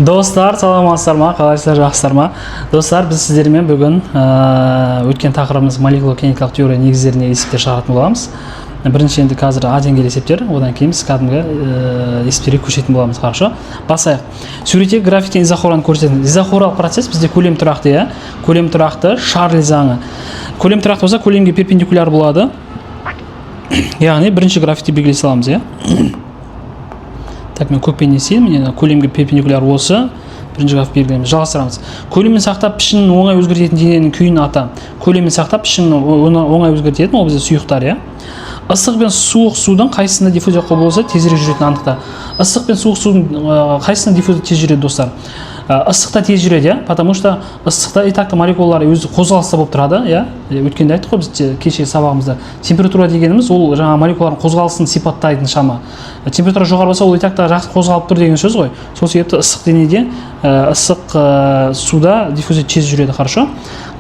Достар, саламатсыздар ма? Қалайсыздар, жақсыздар ма? Достар, біз сіздермен бүгін өткен тақырыбымыз молекуляр-кинетикалық теория негіздеріне есептер шығаратын боламыз. Бірінші енді қазір А деңгейлі есептер, одан кейін біз кәдімгі есептерге көшетін боламыз, хорошо? Басайық. Суретте графиктен изохораны көрсететін. Изохоралық процесс бізде көлем тұрақты, иә? Көлем тұрақты, Шарли заңы. Көлем тұрақты болса, көлемге перпендикуляр болады. Яғни бірінші графикті белгілей саламыз, иә? Так, мен көкпен есейін, мен көлемге перпендикуляр осы бірінші график белгілейміз. Жалғастырамыз. Көлемін сақтап пішінін оңай өзгертетін дененің күйін ата. Көлемін сақтап пішінін оңай өзгертетін, ол бізде сұйықтар, иә? Ыстық пен суық судың қайсысында диффузия құбылысы тезірек жүретін анықта. Ыстық пен суық судың қайсысында диффузия тез жүреді, достар? Ыстықта тез жүреді, иә? Потому что ыстықта итакта молекулалар өзі қозғалыста болып тұрады, иә? Өткенде айттық қой біз кешегі сабағымызда. Температура дегеніміз ол жаңа молекулалардың қозғалысын сипаттайтын шама. Температура жоғары болса, ол итакта жақсы қозғалып тұр деген сөз ғой. Сол себепті ыстық денеде, ыстық суда диффузия тез жүреді, хорошо?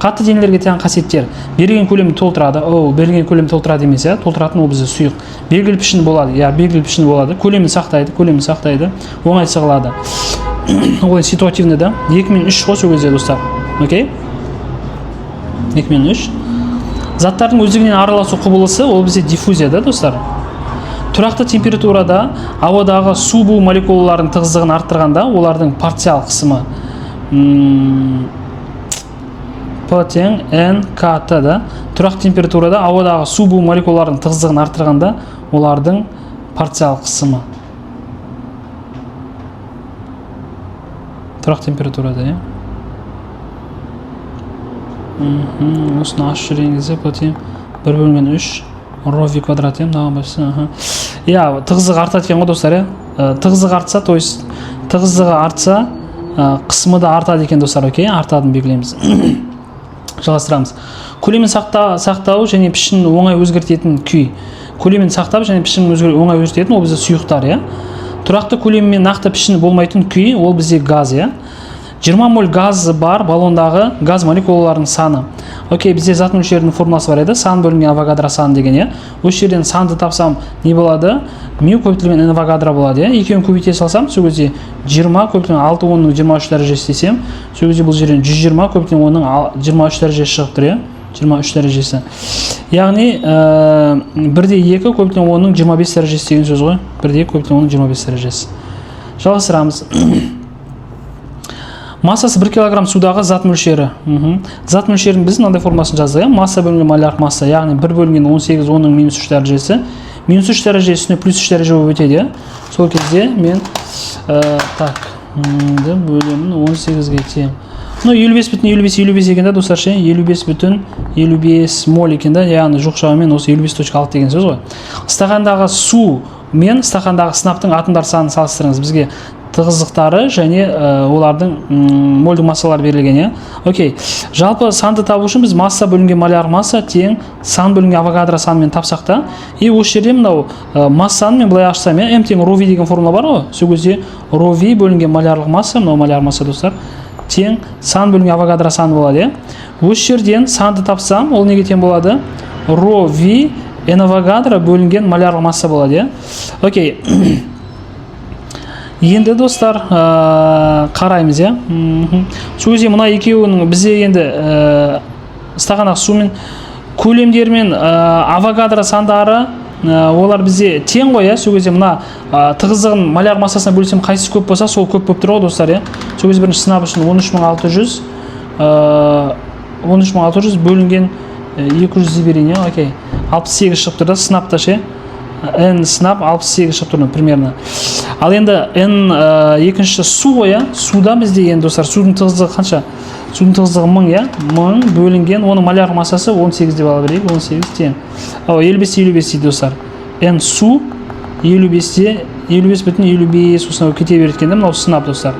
Қатты денелерге тән қасиеттер. Берілген көлемді толтырады. Берілген көлемді толтырады емес, иә? Толтыратын ол бізде сұйық. Белгілі пішін болады, иә, белгілі пішін болады. Көлемін сақтайды, оңай сығылады. Ол ситуативный, да? 2 мен 3 қой сол кезде, достар. Окей? 2 мен 3. Заттардың өздігінен араласу құбылысы ол бізде диффузия, да, достар? Тұрақты температурада ауадағы су бу молекулаларының тығыздығын арттырғанда олардың парциал қысымы P тең N KT, да? Тұрақты температурада ауадағы су бу молекулаларының тығыздығын арттырғанда олардың парциал қысымы. Тұрақты температурада, иә? Осыны ашып жүреңізде, P тең 1/3 ρ v квадрат, иә, тығыздығы артады екен ғой, достар, иә? Тығыздығы артса, то есть тығыздығы артса, қысымы да артады екен, достар, окей? Артадын белгілейміз. Жалғастырамыз. Көлемін сақтау және пішінін оңай өзгертетін күй. Көлемін сақтап және пішінін оңай өзгертетін ол бізде сұйықтар, иә? Тұрақты көлеммен нақты пішіні болмайтын күй ол бізде газ, иә? 20 моль газ бар баллондағы газ молекулаларының саны. Окей, бізде зат мөлшерінің формуласы бар еді, сан бөлінген авогадро саны деген, иә? Осы жерден санды тапсам не болады? Мю көбейтілген n авогадро болады, иә? Екеуін көбейте салсам, сол кезде 20 көбейтілген 6 10-ның 23 дәрежесі десем, сол кезде бұл жерден 120 көбейтілген 10-ның 23 дәрежесі шығып тұр, иә? 23 дәрежесі. Яғни 1/2 көбейтілген 10-ның 25 дәрежесі деген сөз ғой. 1/2 көбейтілген 10-ның 25 дәрежесі. Жалғастырамыз. Массасы 1 килограмм судағы зат мөлшері. Зат мөлшерінің біз мынандай формасын жаздық, иә? Масса бөлінген молярлық масса, яғни 1 бөлінген 18 10-ның -3 дәрежесі. -3 дәрежесіне +3 дәреже болып өтеді, иә? Сол кезде мен бөлемін 18-ге тең. 55,55 екен да, достар, ше? 55,55 моль екен да, яғни жоқ шамамен осы 55,6 деген сөз ғой. Стақандағы су мен стақандағы сынаптың атомдар санын салыстырыңыз. Бізге тығыздықтары және олардың мольдық массалары берілген, иә? Окей. Жалпы санды табу үшін біз масса бөлінген молярлық масса тең сан бөлінген авогадро санымен тапсақ та, осы жерде мынау массаны мен былай ашсам, иә? М тең ρ v деген формула бар ғой. Сол кезде ρ v бөлінген молярлық масса, мынау молярлық масса, достар, тең сан бөлінген авогадро саны болады, иә? Осы жерден санды тапсам, ол неге тең болады? ρ v n авогадро бөлінген молярлық масса болады, иә? Окей. Енді, достар, қараймыз, иә? Сол кезде мына екеуінің бізде енді стақандағы су мен көлемдер мен авогадро сандары олар бізде тең ғой, иә? Сол кезде мына тығыздығын моляр массасына бөлсем қайсысы көп болса, сол көп болып тұр ғой, достар, иә? Сол кезде бірінші сынап үшін 13600 бөлінген 200 берейін, иә? Окей. 68 шығып тұр да, сынапта, ше? N сынап 68 шығып тұрды, примерно. Ал енді N екінші су ғой, иә? Суда бізде енді, достар, судың тығыздығы қанша? Судың тығыздығы 1000, иә? 1000 бөлінген, оның молярлық массасы 18 деп ала берейік, 18 тең. 55 дейді, достар. N су 55,55 осынау кете береткенде, мынау сынап, достар.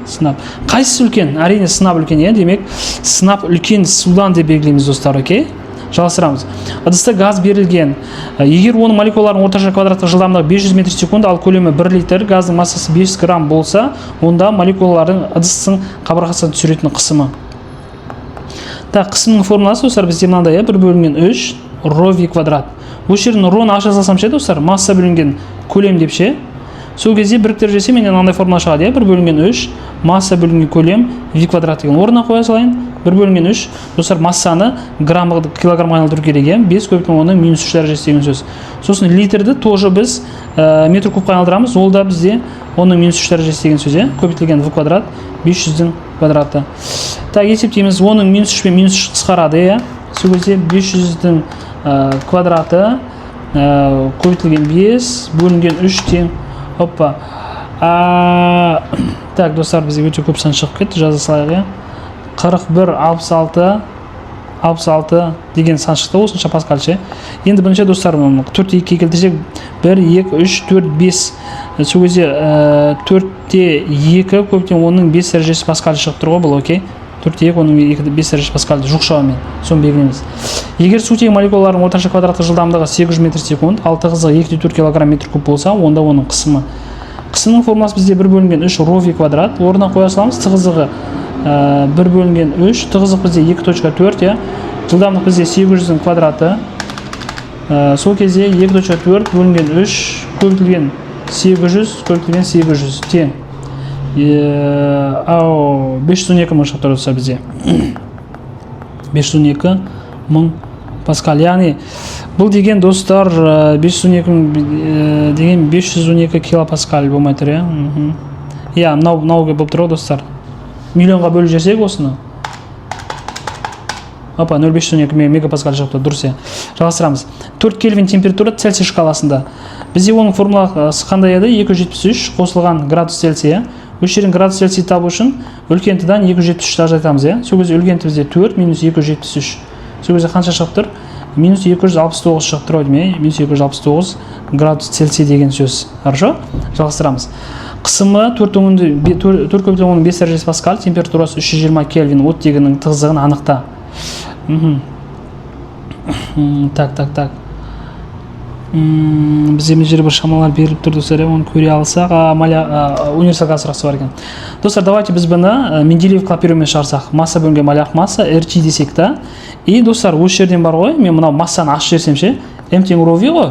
Сынап. Қайсысы үлкен? Әрине сынап үлкен, иә? Демек, сынап үлкен судан деп белгілейміз, достар, окей? Жалғастырамыз. Ыдыста газ берілген. Егер оның молекулаларының орташа квадраттық жылдамдығы 500 метр секунд, ал көлемі 1 литр, газдың массасы 5 грамм болса, онда молекулалардың ыдыстың қабырғасына түсіретін қысымы. Қысымның формуласы, достар, бізде мынандай, 1/3 ρ v квадрат. Осы жерден ρ-ны аша салсам ше, достар, масса бөлінген көлем деп ше. сол кезде біріктіріп жесе менен мынандай формула шығады, иә, 1 бөлінген 3 масса бөлінген көлем v квадрат деген орнына қоя салайын. 1 бөлінген 3 достар массаны килограммға айналдыру керек, иә, 5 көбейтілген 10-ның -3 дәрежесі деген сөз. Сосын литрді тоже біз метр кубқа айналдырамыз, ол да бізде 10-ның -3 дәрежесі деген сөз, иә, көбейтілген v квадрат 500-дің квадраты. Так, есептейміз, 10-ның -3 пен -3 қысқарады, иә. Сол кезде 500-дің квадраты көбейтілген 5 бөлінген 3 тең. Оппа. Так, достар, бізге өте көп сан шығып кетті, жаза салайық, иә. 41, 66 деген сан шықты, осынша паскаль ше. Енді бірінші достар, 4-те 2 келтірсек, 1, 2, 3, 4, 5. Сол кезде 4-те 2 көбейтілген 10-ның 5 дәрежесі паскаль шығып тұр ғой, бұл, окей. 4-те 2, 10-ның 5 дәрежесі паскальды жоқ шамамен, соны белгілейміз. Егер сутегі молекулалардың орташа квадраттық жылдамдығы 800 метр секунд, ал тығыздығы 2,4 кг метр куб болса, онда оның қысымы. Қысымның формуласы бізде 1 бөлінген 3 ρ v квадрат, орнына қоя саламыз. Тығыздығы 1 бөлінген 3, тығыздық бізде 2,4, иә. Жылдамдық бізде 800-дің квадраты. Сол кезде 2,4 бөлінген 3 көбейтілген 800 көбейтілген 800 тең. 512 мың шығып тұр достар бізде. 512 мың паскаль. Яғни бұл деген достар 512 деген 512 килопаскаль болмай тұр, иә. Иә, мынауға болып тұр достар. Миллионға бөліп жерсек осыны. Опа, 0,512 мегапаскаль шығып тұр, дұрыс, иә. Жалғастырамыз. 4 кельвин температура Цельсий шкаласында. Бізде оның формуласы қандай еді? 273 қосылған градус Цельсия. Осы жерден градус Цельсий табу үшін үлкентіден 273 ажыратамыз, иә. Сол кезде үлкенті бізде 4 минус 273. Сол кезде қанша шығып тұр? Минус 269 шығып тұр, деймін, минус 269 градус Цельсий деген сөз. Хорошо? Жалғастырамыз. Қысымы 4,5 дәрежесі паскаль, температурасы 320 кельвин, оттегінің тығыздығын анықта. Так. Бізде мен жерде бір шамалар беріліп тұр, достар, оны көре алсақ, универсалға сұрақсы бар екен. Достар, давайте біз бұны Менделеев клапирумен шығарсақ. Масса бөлінген молярлық масса RT десек та. И достар, осы жерден бар ғой, мен мынау массаны ашып жерсем ше, М тең ρ v ғой.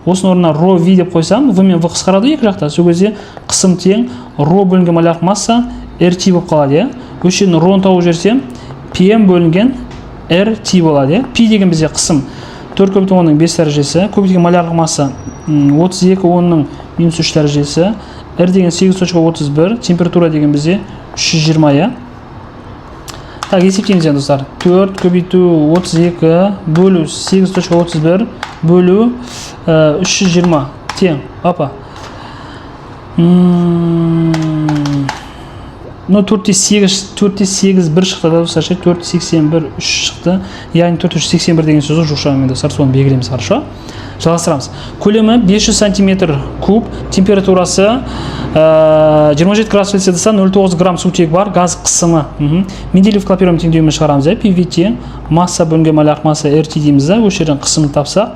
Осының орнына ρ v деп қойсам, v мен v қысқарады екі жақта. Сол кезде қысым тең ρ бөлінген молярлық масса RT болып қалады, иә. Осы жерден ρ-ны тауып жерсем, PM бөлінген RT болады, иә. P деген бізде қысым 4,10-ның 5 дәрежесі, көбейтілген молярлық масса 32,10-ның -3 дәрежесі, R деген 8,31, температура деген бізде 320, иә. Так, есептейміз, достар. 4 көбейту 32 бөлу 8,31 бөлу 320 тең. Опа. Ну, 4,8 бір шықты да, достар, 4,81 3 шықты. Яғни 4,81 деген сөзі жоқ шамамен, достар, соны белгілейміз, хорошо? Жалғастырамыз. Көлемі 500 сантиметр куб, температурасы 27 градус Цельсияда 0,9 грамм сутек бар, газ қысымы. Менделеев клапирумен теңдеуімен шығарамыз, PV тең масса бөлінген молярлық масса RT дейміз, осы жерден қысымын тапсақ,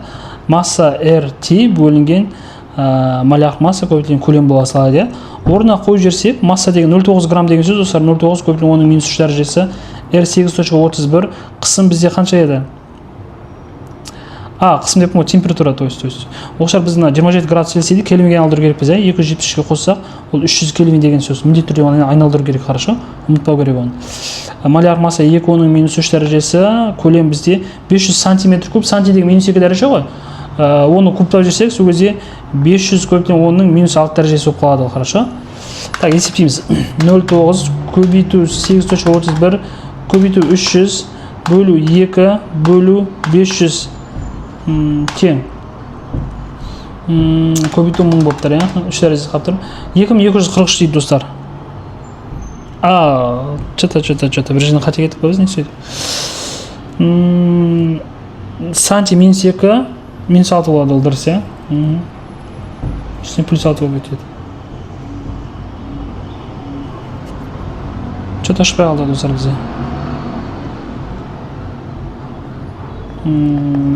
масса RT бөлінген молярлық масса көбейтілген көлем бола салады. Орнына қойып жерсек, масса деген 0,9 грамм деген сөз, достар, 0,9 көбейтілген 10-ның -3 дәрежесі, R 8,31, қысым бізде қанша еді? Қысым деп температура, то есть. Оқшар біз 27 градус Цельсийді кельвинге айналдыру керекпіз, 273-ге қоссақ, ол 300 кельвин деген сөз. Міндетті түрде айналдыру керек, хорошо? Ұмытпау керек оны. Молярлық масса 2,10-ның -3 дәрежесі, көлем бізде 500 сантиметр куб, санти деген -2 дәреже ғой. Оны кубтап жерсек, сол кезде 500 көбейтілген 10-ның -6 дәрежесі болып қалады, хорошо? Так, есептейміз. 0,9 көбейту 8,31 көбейту 300 бөлу 2 бөлу 500 тең. Көбейту 1000 болып тұр, 3 дәрежесі қалып тұр. 2243 дейді, достар. Что-то, бір жерден қате кетіп қойыз, не сөйді? Санти -2 -6 болады, ол дұрыс, иә? Үстіне +6 болып өтеді. Что-то ашпай қалды, достар, бізде.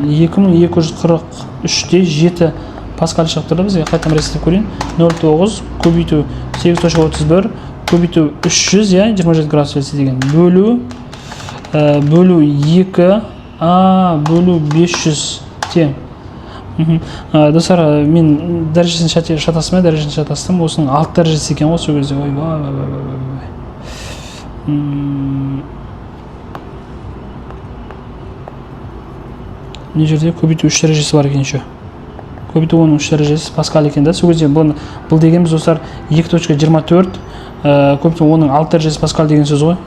2243-те 7 паскаль шығып тұрды бізге. Қайтам ресетіп көрейін. 0,9 көбейту 8,31 көбейту 300, 27 градус Цельсий деген. Бөлу 2 бөлу 500 тең. Достар, мен дәрежесін шатастым, дәрежесін шатастым. Осының 6 дәрежесі екен ғой сол кезде. Ойбай. Мына жерде көбейту 3 дәрежесі бар екен еще. Көбейту оның 3 дәрежесі паскаль екен да. Сол кезде бұл дегеніміз достар 2.24, көбейту оның 6 дәрежесі паскаль деген сөз ғой.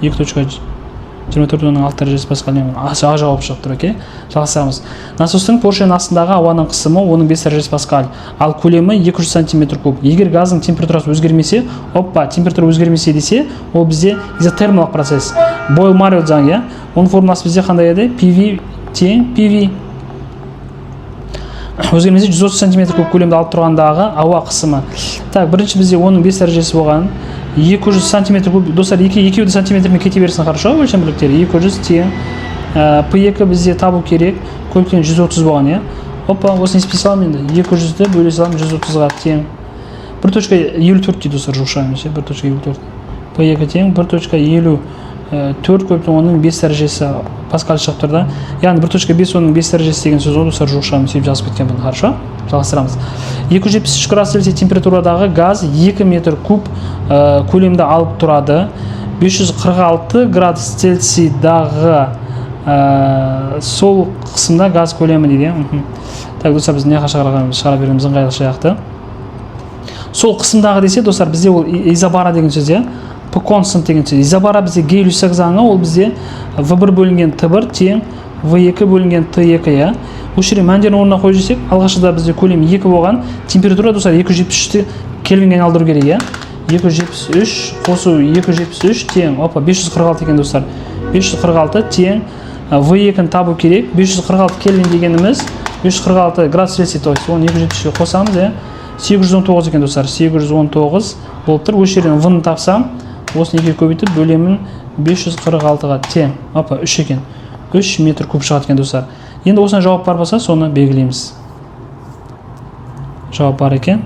2.24 оның 6 дәрежесі паскаль. А жауап шығып тұр, окей? Жалғастырамыз. Насостың поршень астындағы ауаның қысымы оның 5 дәрежесі паскаль, ал көлемі 200 сантиметр куб. Егер газдың температурасы өзгермесе, температура өзгермесе десе, ол бізде изотермалық процесс. Бойл-Мариот заңы, иә? Оның формуласы бізде қандай еді? PV тең PV. Өзгермесе 130 сантиметр куб көлемді алып тұрғандағы ауа қысымы. Так, бірінші бізде оның 5 дәрежесі болған. 200 сантиметр куб, достар, екеуі де сантиметрмен кете берсін, хорошо, өлшем бірліктері. 200 тең P2 бізде табу керек, көліктен 130 болған, иә. Осыны еспей салам енді. 200-ді бөле салам 130-ға тең. 1.54 дейді, достар, жоқшаймыз, 1.54. P2 тең 1.54 көптің оның 5 дәрежесі паскаль шығып тұрды. Яғни 1.5 оның 5 дәрежесі деген сөз ол, достар, жоқшаймыз, деп жазып кеткен бұны, хорошо? Жалғастырамыз. 273 градус Цельсий температурадағы газ 2 метр куб көлемді алып тұрады. 546 градус Цельсийдағы сол қысымда газ көлемі дейді. Так, достар, біз не шығара береміз ыңғайлы шаяқты. Сол қысымдағы десе, достар, бізде ол изобара деген сөз, иә? P constant деген сөз. Изобара бізде Гей-Люсак заңы, ол бізде V1 бөлінген T1 тең V2 бөлінген T2, иә? Осы жерде мәндерін орнына қойып жүрсек, алғашында бізде көлем 2 болған, температура, достар, 273-ті кельвинге айналдыру керек, иә? 273 қосу 273 тең 546 екен, достар. 546 тең V2-ні табу керек. 546 кельвин дегеніміз 546 градус Цельсий, то есть оны 273-ге қосамыз, иә? 819 екен, достар. 819 болып тұр. Осы жерден V-ні тапсам, осыны 2-ге көбейтіп бөлемін 546-ға тең 3 екен. 3 метр куб шығады екен, достар. Енді осына жауап бар болса, соны белгілейміз. Жауап бар екен.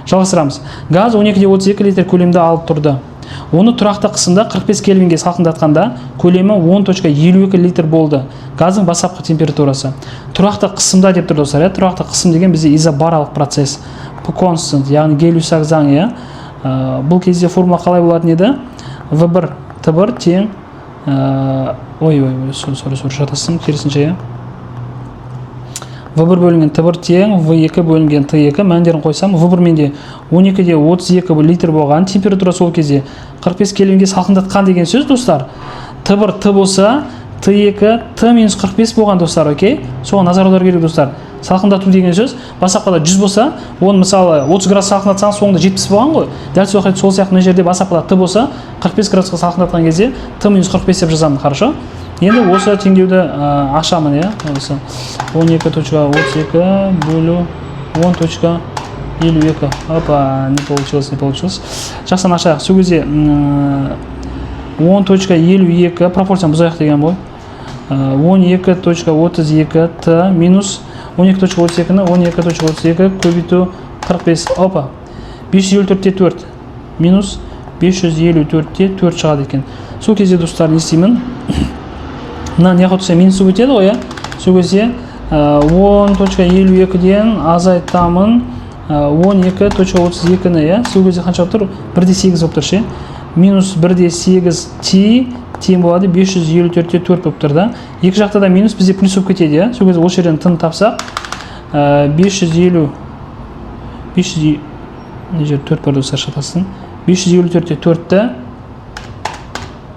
Жалғастырамыз. Газ 12,32 литр көлемді алып тұрды. Оны тұрақты қысымда 45 кельвинге салқындатқанда көлемі 10.52 литр болды. Газдың бастапқы температурасы. Тұрақты қысымда деп тұр, достар. Тұрақты қысым деген бізде изобаралық процесс. P constant, яғни Гей-Люсак заңы. Бұл кезде формула қалай болатын еді? V1 T1 тең шатастым, керісінше, V1 бөлінген T1 тең V2 бөлінген T2, мәндерін қойсам, V1 менде 12-де 32 литр болған, температура сол кезде 45 кельвинге салқындатқан деген сөз, достар. T1 T болса, T2 T-45 болған, достар, окей? Соған назар аудару керек, достар. Салқындату деген сөз, бастапқыда 100 болса, оны мысалы 30 градус салқындатсаңыз, соңында 70 болған ғой. Дәл сол сияқты мына жерде бастапқыда Т болса, 45 градусқа салқындатқан кезде Т-45 деп жазамын, хорошо? Енді осы теңдеуді ашамын, иә? Осы 12.32 бөлу 10.52. Опа, не получилось. Жақсан ашайық. Сол кезде 10.52 пропорцияны бұзайық деген ғой. 12.32 Т минус 12.32-ні 12.32 көбейту 45. Опа. 554-те 4 минус 554-те 4 шығады екен. Сол кезде, достар, не істеймін? Мына не қотса минусы өтеді ғой, сол кезде 10.52-ден азайтамын 12.32-ні, сол кезде қанша болып тұр? 1.8 болып тұр, ше? Минус 1.8 тең болады 554-те 4 болып тұр да. Екі жақта да минус бізде плюс болып кетеді, сол кезде ол жерден тын тапсақ 554 бар, достар, шатасын. 554-те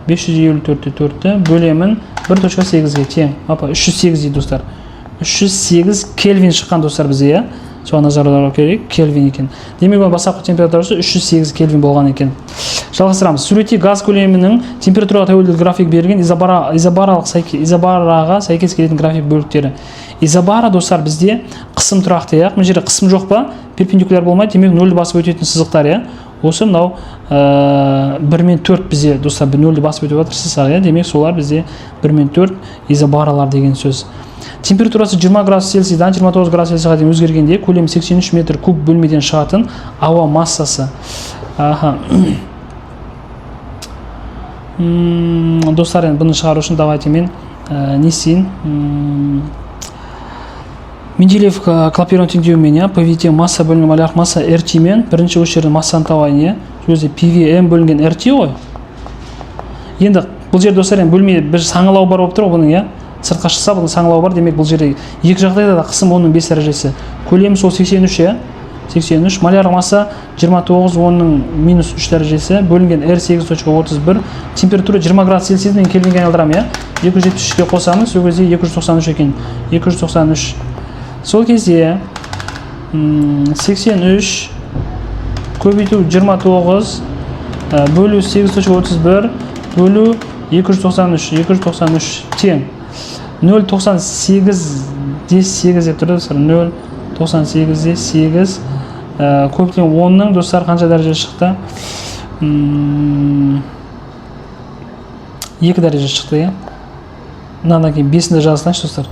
4-ті бөлемін 1.8-ге тең. 308 дейді, достар. 308 кельвин шыққан, достар, бізде, соған назар аудару керек, кельвин екен. Демек, бастапқы температурасы 308 кельвин болған екен. Жалғастырамыз. Суретте газ көлемінің температураға тәуелді график берілген изобараға сәйкес келетін график бөліктері. Изобара, достар, бізде қысым тұрақты, иә? Мына жерде қысым жоқ па? Перпендикуляр болмайды, демек 0-ді басып өтетін сызықтар, иә? Осы мынау 1 мен 4 бізде, достар, 0-ді басып өтіп жатыр сызықтар, иә? Демек, солар бізде 1 мен 4 изобаралар деген сөз. Температурасы 20 градус Цельсийдан 29 градус Цельсийға дейін өзгергенде көлемі 83 метр куб бөлмеден шығатын ауа массасы. Достар, енді бұны шығару үшін давайте мен не істейін? Менделеев клапирован теңдеуімен иә PVT масса бөлінген малярлық масса RT мен бірінші осы жерде массаны табайын иә. Сол кезде PVM бөлінген RT ғой. Енді бұл жерде достар енді бөлме бір саңылау бар болып тұр ғой бұның иә. Сыртқа шықса бұның саңылауы бар, демек бұл жерде екі жағдайда да қысым 10-ның 5 дәрежесі. Көлемі сол 83 иә. 83 малярлық масса 29 10-ның минус 3 дәрежесі бөлінген R8.31 температура 20 градус Цельсийден кельвинге айналдырамын иә. 273-ке қосамыз, сол кезде 293 екен. 293. Сол кезде 83 көбейту 29 бөлу 8.31 бөлу 293 тең 0.98 де 8 деп тұрды достар. 0.98 де 8 көбейтілген 10-ның достар қанша дәреже шықты? 2 дәреже шықты иә. Мынадан кейін 5-інде жазылсайыншы достар.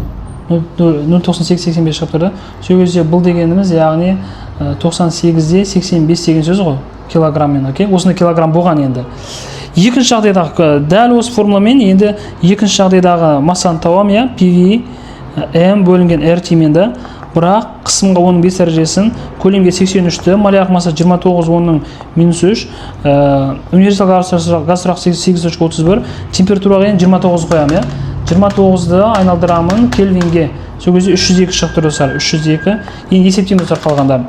0.98-85 шығып тұрды. Сол кезде бұл дегеніміз яғни 98-де 85 деген сөз ғой, килограммен, окей? Осында килограмм болған енді. Екінші жағдайдағы дәл осы формуламен енді екінші жағдайдағы массаны табамын иә, PV M бөлінген RT мен де, бірақ қысымға 10-ның 5 дәрежесін, көлемге 83-ті, малярлық масса 29 10-ның минус 3, универсал газ сұрақ 8.31, температураға енді 29 қоямын иә. 29-ды айналдырамын кельвинге. Сол кезде 302 шықты достар. 302. Енді есептеймін достар қалғанда.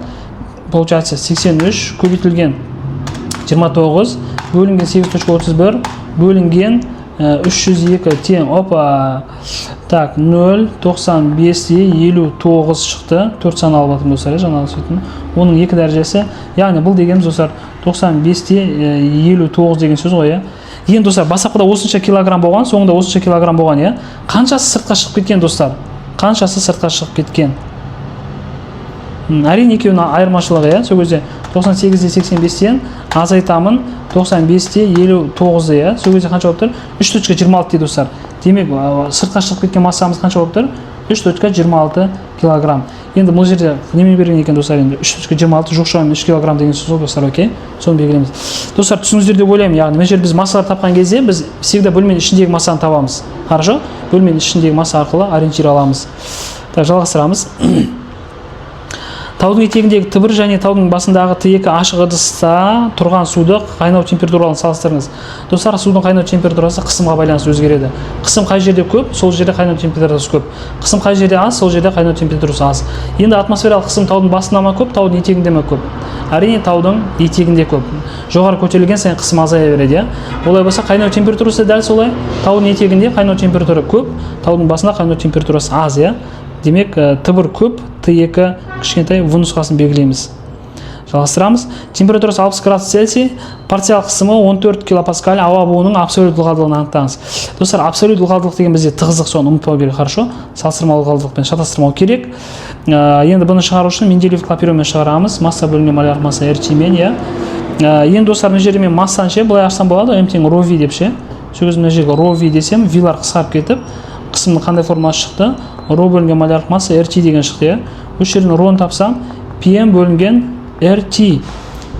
Получается 83 көбейтілген 29 бөлінген 8.31 бөлінген 302 тең. Опа. Так, 0.95-де 59 шықты. 4 сан алып атым достар, жаңағы сөйтін. Оның 2 дәрежесі. Яғни бұл дегеніміз достар 95-де 59 деген сөз ғой иә. Енді достар, бастапқыда осынша килограмм болған, соңында осынша килограмм болған, иә. Қаншасы сыртқа шығып кеткен достар? Қаншасы сыртқа шығып кеткен? Әрине екеуінің айырмашылығы, иә. Сол кезде 98-де 85-тен азайтамын, 95-де 59-де, иә. Сол кезде қанша болып тұр? 3.26 дейді достар. Демек, сыртқа шығып кеткен массамыз қанша болып тұр? 3.26 килограмм. Енді бұл жерде немен берген екен достар, енді 3.26 жоқ шамамен 3 килограмм деген сөз достар, окей? Соны белгілейміз. Достар, түсіңіздер деп ойлаймын, яғни мына жерде біз массалар тапқан кезде біз всегда бөлменің ішіндегі массаны табамыз. Хорошо? Бөлменің ішіндегі масса арқылы ориентир аламыз. Так, жалғастырамыз. Таудың етегіндегі Т1 және таудың басындағы Т2 ашық ыдыста тұрған суды қайнау температураларын салыстырыңыз. Достар, судың қайнау температурасы қысымға байланысты өзгереді. Қысым қай жерде көп, сол жерде қайнау температурасы көп. Қысым қай жерде аз, сол жерде қайнау температурасы аз. Енді атмосфералық қысым таудың басында ма көп, таудың етегінде ме көп? Әрине таудың етегінде көп. Жоғары көтерілген сайын қысым азая береді, иә. Олай болса қайнау температурасы дәл солай. Таудың етегінде қайнау температура көп, таудың басында қайнау температурасы аз, иә. Демек, Т1 көп, Т2 кішкентай, В нұсқасын белгілейміз. Жалғастырамыз. Температурасы 60 градус Цельсий, парциал қысымы 14 килопаскаль, ауа буының абсолют ылғалдылығын анықтаңыз. Достар, абсолют ылғалдылық деген бізде тығыздық, соны ұмытпау керек, хорошо? Салыстырмалы ылғалдылықпен шатастырмау керек. Енді бұны шығару үшін Менделеев клапированмен шығарамыз. Масса бөлінген малярлық масса RT мен, иә. Енді достар, мына жерде мен массаны ше, былай ашсам болады, М тең ρV деп ше. Сол кезде мына жерге ρV десем, V-лар қысқарып кетіп, қысымның қандай формасы шықты? Ρ бөлінген малярлық масса RT деген шықты, иә. Осы жерден ρ-ны тапсам, PM бөлінген RT.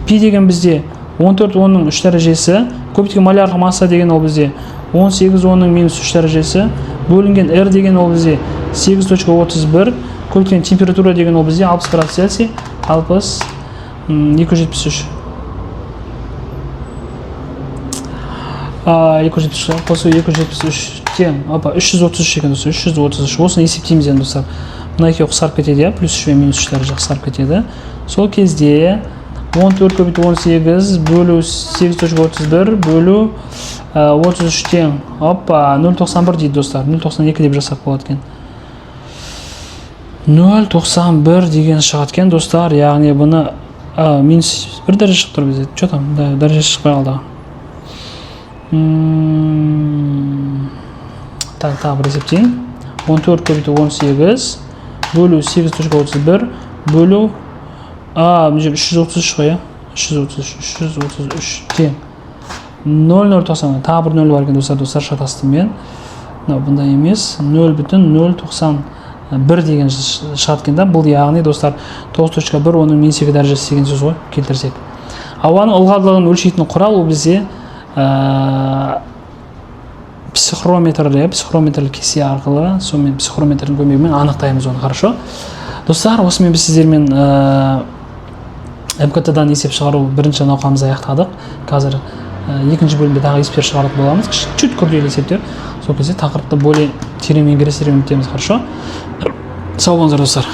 P деген бізде 14 10-ның 3 дәрежесі, көбейтілген малярлық масса деген ол бізде 18 10-ның минус 3 дәрежесі, бөлінген R деген ол бізде 8.31, көбейтілген температура деген ол бізде 60 градус Цельсий, 273. 273 қосу 273 тең, 333 екен достар, 333. Осыны есептейміз енді достар. Мына екеуі қысқарып кетеді, плюс 3 мен минус 3 дәреже қысқарып кетеді. Сол кезде 14 көбейту 18 бөлу 8.31 бөлу 33 тең, 0.91 дейді достар. 0.92 деп жасап болады екен. 0.91 деген шығады екен достар. Яғни бұны минус 1 дәреже шығып тұр бізде. Че там? Дәреже шықпай қалды. Так, бір есептейін. 14 көбейту 18 бөлу 8.31 бөлу мына жер 333 қой, 333 тең 0.90. Тағы бір 0 бар екен достар, шатастым мен. Бұндай емес, 0.091 деген шығады екен да. Бұл яғни достар 9.1 оның минус 2 дәрежесі деген сөз ғой, келтірсек. Ауаның ылғалдылығын өлшейтін құрал ол бізде психрометр, психрометрлік кесе арқылы, сонымен психрометрдің көмегімен анықтаймыз оны, хорошо? Достар, осымен біз сіздермен МКТ-дан есеп шығару бірінші науқанымызды аяқтадық. Қазір екінші бөлімде тағы есептер шығаратын боламыз. Чуть күрделі есептер. Сол кезде тақырыпты более терең меңгересіздер үміттеміз. Хорошо? Сау болыңыздар достар.